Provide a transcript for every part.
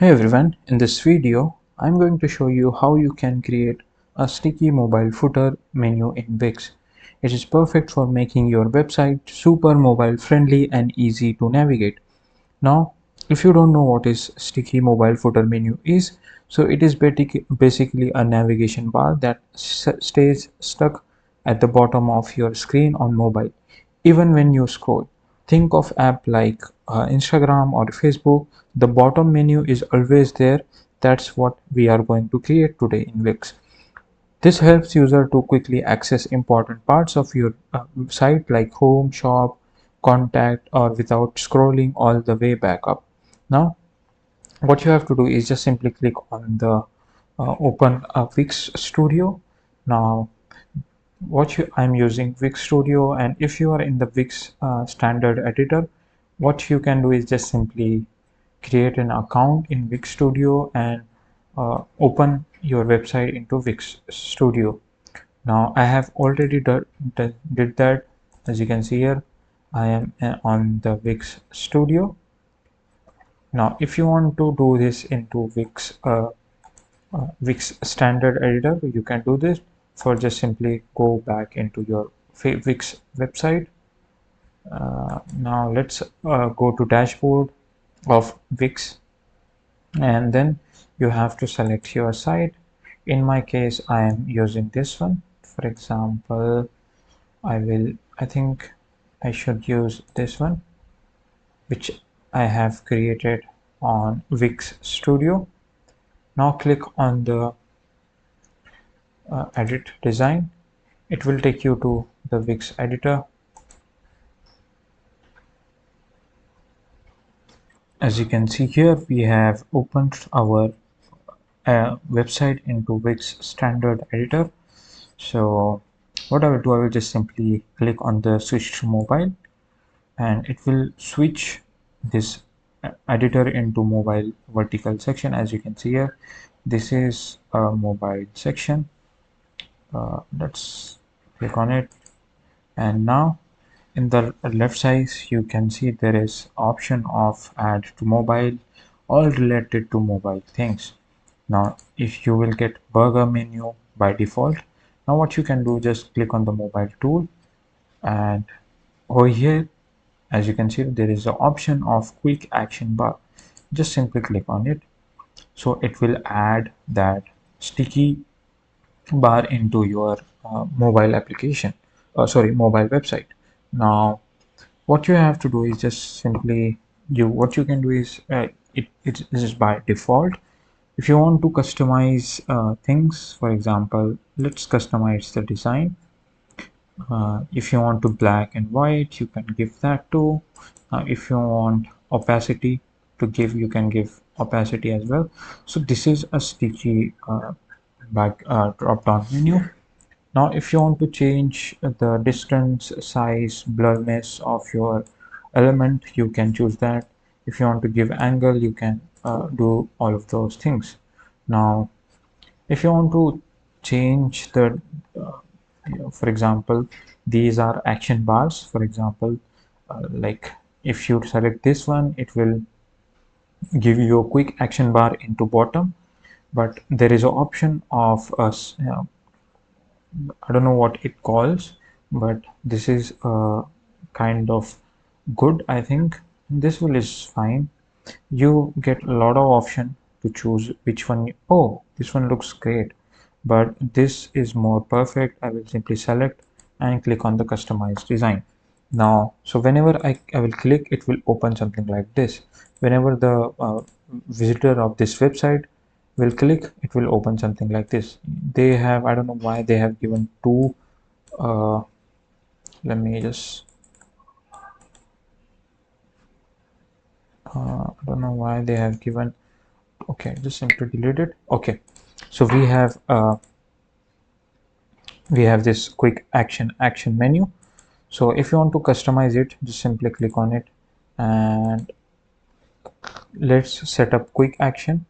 Hey everyone, in this video I'm going to show you how you can create a sticky mobile footer menu in Wix. It is perfect for making your website super mobile friendly and easy to navigate. Now, if you don't know what is sticky mobile footer menu is, so it is basically a navigation bar that stays stuck at the bottom of your screen on mobile, even when you scroll. Think of app like Instagram or Facebook. The bottom menu is always there. That's what we are going to create today in Wix. This helps user to quickly access important parts of your site like home, shop, contact, or without scrolling all the way back up. Now, what you have to do is just simply click on the open Wix Studio. Now, I'm using Wix Studio, and if you are in the Wix standard editor, what you can do is just simply create an account in Wix Studio and open your website into Wix Studio. Now I have already did that. As you can see here, I am on the Wix Studio. Now if you want to do this into Wix standard editor, you can do this. For just simply go back into your Wix website. Now let's go to dashboard of Wix, and then you have to select your site. In my case, I am using this one. For example, I think I should use this one, which I have created on Wix Studio. Now click on the edit design. It will take you to the Wix editor. As you can see here, we have opened our website into Wix standard editor. So what I will do, I will just simply click on the switch to mobile, and it will switch this editor into mobile vertical section. As you can see here, this is a mobile section. Let's click on it, and now in the left side you can see there is option of add to mobile, all related to mobile things. Now if you will get burger menu by default, now what you can do, just click on the mobile tool, and over here, as you can see, there is the option of quick action bar. Just simply click on it, so it will add that sticky bar into your mobile application, mobile website. Now what you have to do is just simply what you can do is it is by default. If you want to customize things, for example, let's customize the design. If you want to black and white, you can give that too. If you want opacity to give, you can give opacity as well. So this is a sticky drop down menu. Now if you want to change the distance, size, blurriness of your element, you can choose that. If you want to give angle, you can do all of those things. Now if you want to change the for example, these are action bars. For example, like if you select this one, it will give you a quick action bar into bottom, but there is an option of us, I don't know what it calls, but this is kind of good. I think this one is fine. You get a lot of option to choose which one. Oh, this one looks great, but this is more perfect. I will simply select and click on the customized design. Now so whenever I will click, it will open something like this. Whenever the visitor of this website will click, it will open something like this. They have, I don't know why they have given two. uh, Let me just I don't know why they have given. Okay, just simply delete it. Okay, so we have this quick action menu. So if you want to customize it, just simply click on it, and let's set up quick action.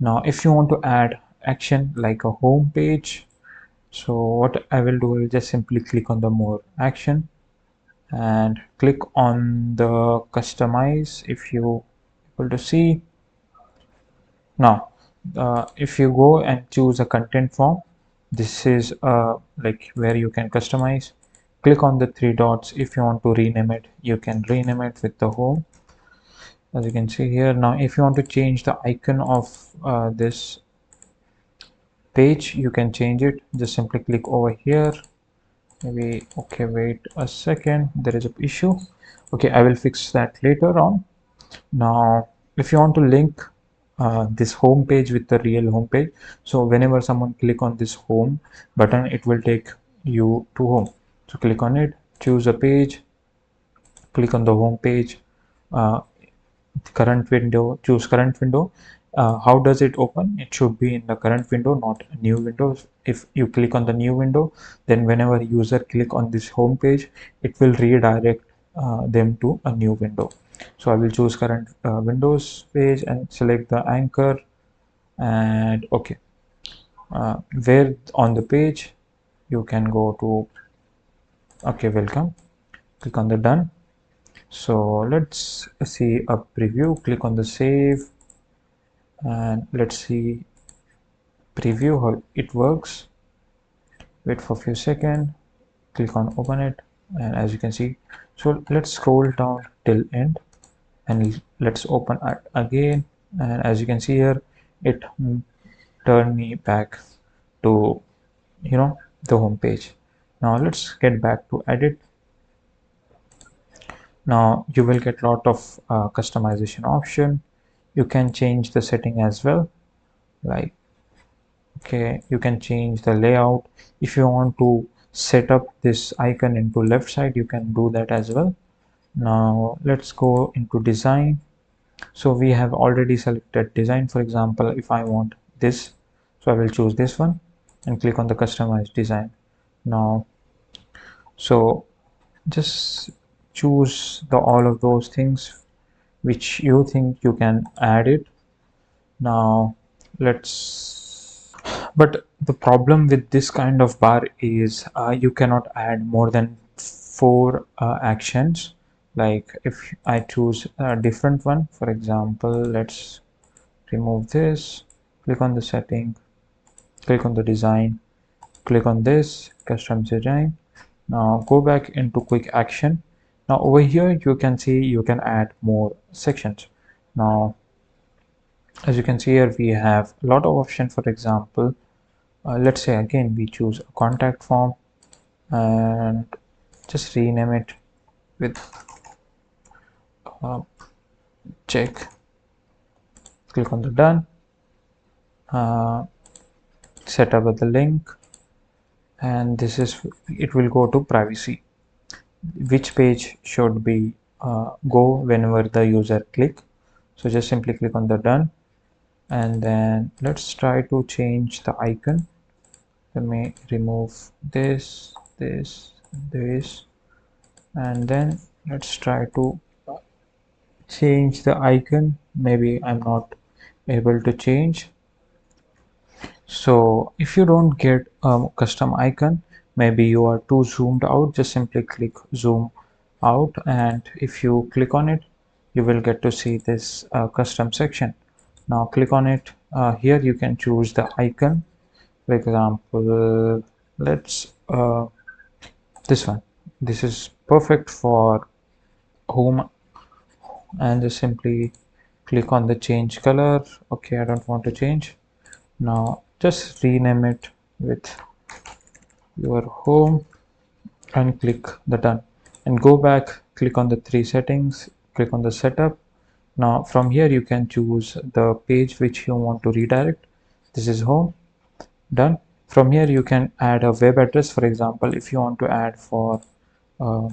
Now if you want to add action like a home page, so what I will do is just simply click on the more action and click on the customize. If you able to see, Now if you go and choose a content form, this is like where you can customize. Click on the three dots. If you want to rename it, you can rename it with the home, as you can see here. Now if you want to change the icon of this page, you can change it. Just simply click over here. Maybe, okay, wait a second, there is an issue. Okay, I will fix that later on. Now if you want to link this home page with the real home page, so whenever someone click on this home button, it will take you to home. So click on it, choose a page, click on the home page, uh, current window, choose current window. How does it open? It should be in the current window, not a new window. If you click on the new window, then whenever user click on this home page, it will redirect them to a new window. So I will choose current windows page and select the anchor, and okay, where on the page you can go to, okay, welcome, click on the done. So let's see a preview. Click on the save and let's see preview how it works. Wait for a few seconds, click on open it, and as you can see, so let's scroll down till end and let's open it again, and as you can see here, it turned me back to, the home page. Now let's get back to edit. Now you will get lot of customization option. You can change the setting as well, like, okay, you can change the layout. If you want to set up this icon into left side, you can do that as well. Now let's go into design. So we have already selected design. For example, if I want this, so I will choose this one and click on the customize design. Now, so just choose the all of those things which you think you can add it. Now let's, but the problem with this kind of bar is you cannot add more than four actions. Like if I choose a different one, for example, let's remove this, click on the setting, click on the design, click on this custom design. Now go back into quick action. Now over here you can see you can add more sections. Now as you can see here, we have a lot of options. For example, let's say again we choose a contact form and just rename it with uh, check, click on the done, uh, set up with the link, and this is, it will go to privacy, which page should be go whenever the user click. So just simply click on the done, and then let's try to change the icon. Let me remove this, and then let's try to change the icon. Maybe I'm not able to change. So if you don't get a custom icon, maybe you are too zoomed out, just simply click zoom out, and if you click on it, you will get to see this custom section. Now click on it. Here you can choose the icon. For example, let's this one. This is perfect for home, and just simply click on the change color. Okay, I don't want to change. Now just rename it with your home and click the done, and go back, click on the three settings, click on the setup. Now from here you can choose the page which you want to redirect. This is home, done. From here you can add a web address. For example, if you want to add for uh,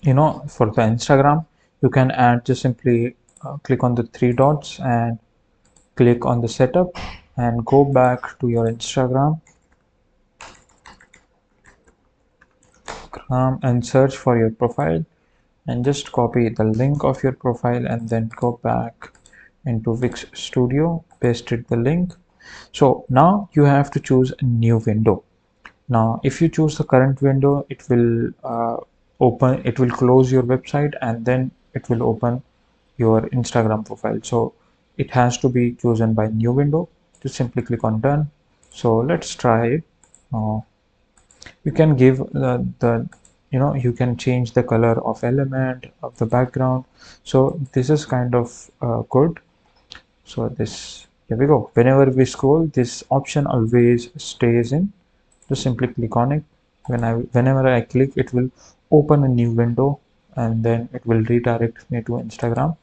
for the Instagram, you can add, just simply click on the three dots and click on the setup and go back to your Instagram and search for your profile, and just copy the link of your profile and then go back into Wix Studio, pasted the link. So now you have to choose a new window. Now if you choose the current window, it will it will close your website and then it will open your Instagram profile. So it has to be chosen by new window. Just simply click on done. So let's try it. You can give the you can change the color of element of the background. So this is kind of good. So this, here we go. Whenever we scroll, this option always stays in. Just simply click on it. Whenever I click, it will open a new window, and then it will redirect me to Instagram.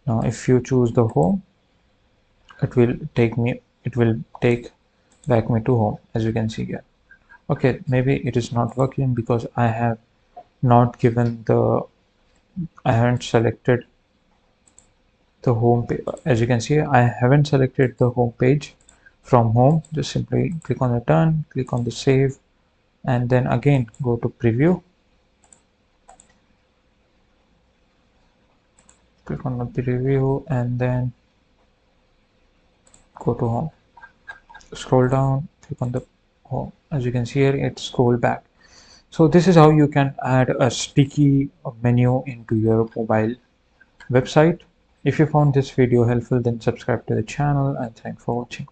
Now if you choose the home, it will take back me to home, as you can see here. Okay, maybe it is not working because I have not given the I haven't selected the home page. As you can see, I haven't selected the home page from home. Just simply click on the done, click on the save, and then again go to preview, click on the preview, and then go to home. Scroll down, click on the home. As you can see here, it scroll back. So this is how you can add a sticky menu into your mobile website. If you found this video helpful, then subscribe to the channel, and thanks for watching.